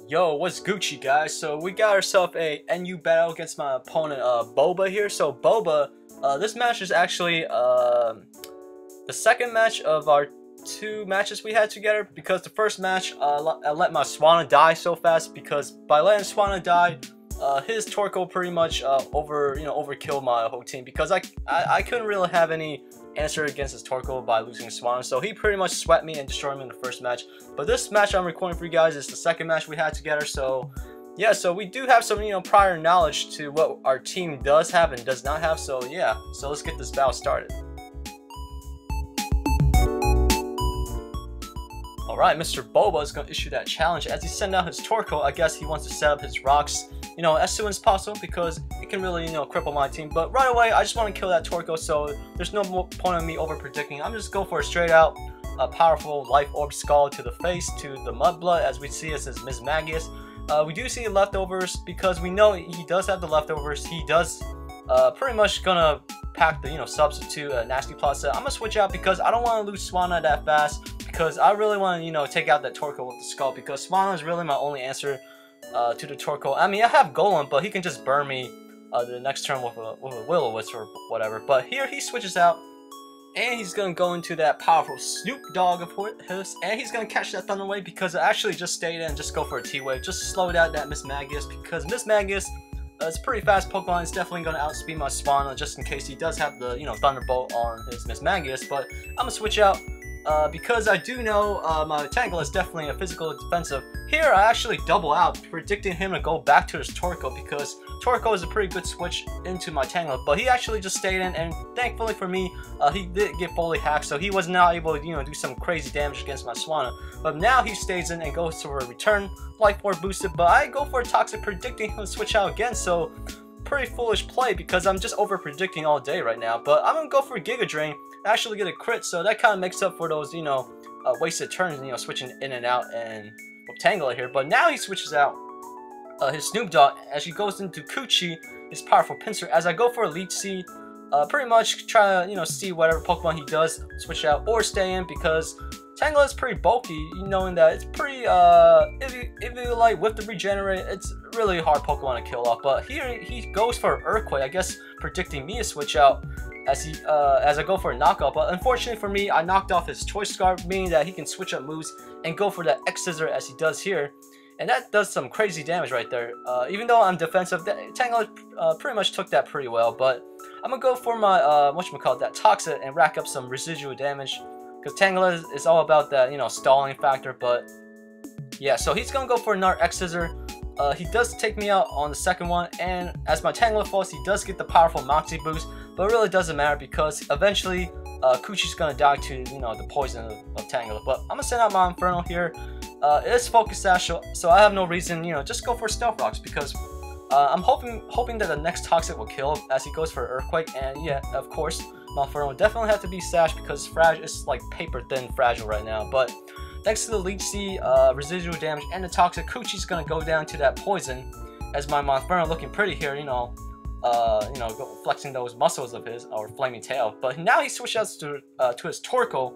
Yo, what's Gucci, guys? So we got ourselves a NU battle against my opponent, Boba here. So Boba, this match is actually the second match of our two matches we had together, because the first match I let my Swanna die so fast, because by letting Swanna die, his Torkoal pretty much overkilled my whole team, because I couldn't really have any answer against his Torkoal by losing Swanna, so he pretty much swept me and destroyed me in the first match. But this match I'm recording for you guys is the second match we had together, so yeah, so we do have some prior knowledge to what our team does have and does not have, so yeah, so let's get this battle started. Alright, Mr. Boba is going to issue that challenge. As he sends out his Torkoal, I guess he wants to set up his rocks, as soon as possible, because it can really, cripple my team. But right away, I just want to kill that Torkoal, so there's no point in me over-predicting. I'm just go for a straight-out, powerful Life Orb Skull to the face, to the Mudblood, as we see this as Ms. Magius. We do see leftovers, because we know he does have the leftovers. He does pretty much gonna pack the, substitute Nasty Plot set. I'm gonna switch out because I don't want to lose Swanna that fast, because I really want to, take out that Torkoal with the skull, because Swanna is really my only answer to the Torkoal. I mean, I have Golem, but he can just burn me the next turn with a Will-O-Wisp or whatever. But here he switches out, and he's gonna go into that powerful Snoop Dog of his, and he's gonna catch that Thunder Wave, because I actually just stayed in and just go for a T-Wave, just slow down that Ms. Magius, because Ms. Magius is a pretty fast Pokemon. It's definitely gonna outspeed my Swanna, just in case he does have the Thunderbolt on his Ms. Magius. But I'm gonna switch out. Because I do know my Tangela is definitely a physical defensive. Here I actually double out, predicting him to go back to his Torkoal, because Torkoal is a pretty good switch into my Tangela, but he actually just stayed in, and thankfully for me, he did get fully hacked, so he was not able to do some crazy damage against my Swanna. But now he stays in and goes for a return, Life Orb boosted, but I go for a Toxic, predicting him to switch out again, so pretty foolish play, because I'm just over predicting all day right now. But I'm gonna go for a Giga Drain, actually get a crit, so that kind of makes up for those wasted turns, switching in and out and with Tangela here. But now he switches out his Snoop Dogg as he goes into Coochie, his powerful pincer. As I go for a Leech Seed, pretty much try to see whatever Pokemon he does switch out or stay in, because Tangela is pretty bulky, knowing that it's pretty if you like with the regenerate, it's really hard Pokemon to kill off. But here he goes for Earthquake, I guess predicting me to switch out as I go for a knockout. But unfortunately for me, I knocked off his Choice Scarf, meaning that he can switch up moves and go for that X Scissor as he does here, and that does some crazy damage right there. Even though I'm defensive, Tangela pretty much took that pretty well. But I'm gonna go for my that Toxic and rack up some residual damage, because Tangela is all about that stalling factor. But yeah, so he's gonna go for another X Scissor. He does take me out on the second one, and as my Tangela falls, he does get the powerful Moxie boost, but it really doesn't matter, because eventually Coochie's gonna die to the poison of Tangela. But I'm gonna send out my Inferno here. It is Focus Sash, so I have no reason just go for Stealth Rocks, because I'm hoping that the next Toxic will kill as he goes for Earthquake. And yeah, of course, my Inferno will definitely have to be Sash, because it's like paper thin fragile right now. But thanks to the Leech Seed, residual damage, and the Toxic, Coochie's gonna go down to that poison, as my Monferno looking pretty here, flexing those muscles of his, or Flaming Tail. But now he switches out to his Torkoal.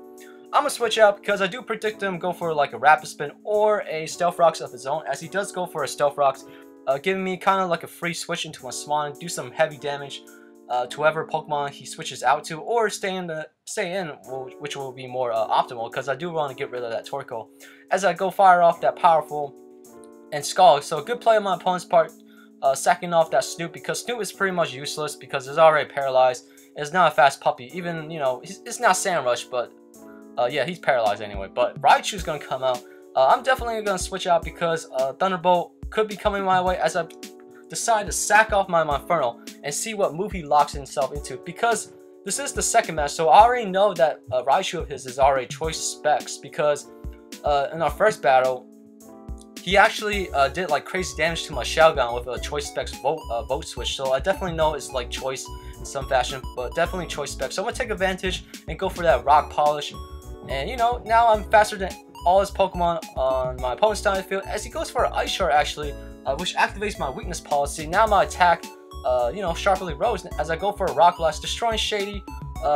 I'm gonna switch out, because I do predict him go for like a Rapid Spin or a Stealth Rocks of his own, as he does go for a Stealth Rocks, giving me kind of like a free switch into my Swan, do some heavy damage to whoever Pokemon he switches out to, or stay in, which will be more optimal, because I do want to get rid of that Torkoal as I go fire off that powerful and Skull. So a good play on my opponent's part, sacking off that Snoop, because Snoop is pretty much useless, because it's already paralyzed. It's not a fast puppy, even it's not Sand Rush, but yeah, he's paralyzed anyway. But Raichu's gonna come out. I'm definitely gonna switch out, because Thunderbolt could be coming my way, as I decide to sack off my Monferno and see what move he locks himself into, because this is the second match, so I already know that Raichu of his is already Choice Specs, because in our first battle, he actually did like crazy damage to my Shelgon with a Choice Specs Vote Switch, so I definitely know it's like Choice in some fashion, but definitely Choice Specs. So I'm gonna take advantage and go for that Rock Polish, and now I'm faster than all his Pokemon on my opponent's side of the field, as he goes for an Ice Shard actually, which activates my weakness policy. Now my attack, sharply rose as I go for a Rock Blast, destroying Shady.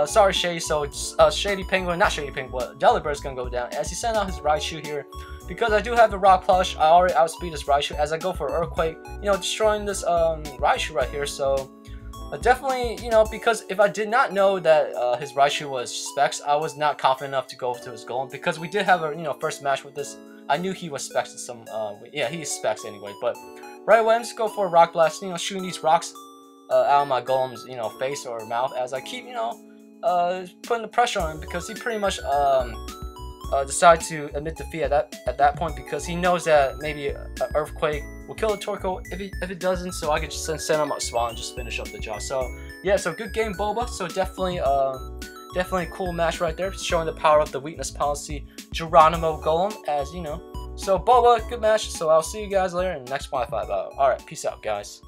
Sorry Shady, so it's Shady Penguin, not Shady Penguin, but Delibird's gonna go down as he sent out his Raichu here. because I do have the Rock Plush, I already outspeed this Raichu as I go for Earthquake, you know, destroying this Raichu right here. So definitely, you know, because if I did not know that his Raichu was Specs, I was not confident enough to go to his Golem, because we did have a, you know, first match with this. I knew he was Specs in some, yeah, he is Specs anyway, but right away I'm just go for a Rock Blast, you know, shooting these rocks out of my Golem's, you know, face or mouth as I keep, you know, putting the pressure on him, because he pretty much decide to admit defeat at that point, because he knows that maybe an Earthquake will kill the Torkoal if it doesn't, so I could just send him up Swan and just finish up the job. So yeah, so good game, Boba. So definitely a cool match right there, showing the power of the weakness policy Geronimo Golem, as you know. So Boba, good match. So I'll see you guys later in the next Wi-Fi battle. Alright, peace out, guys.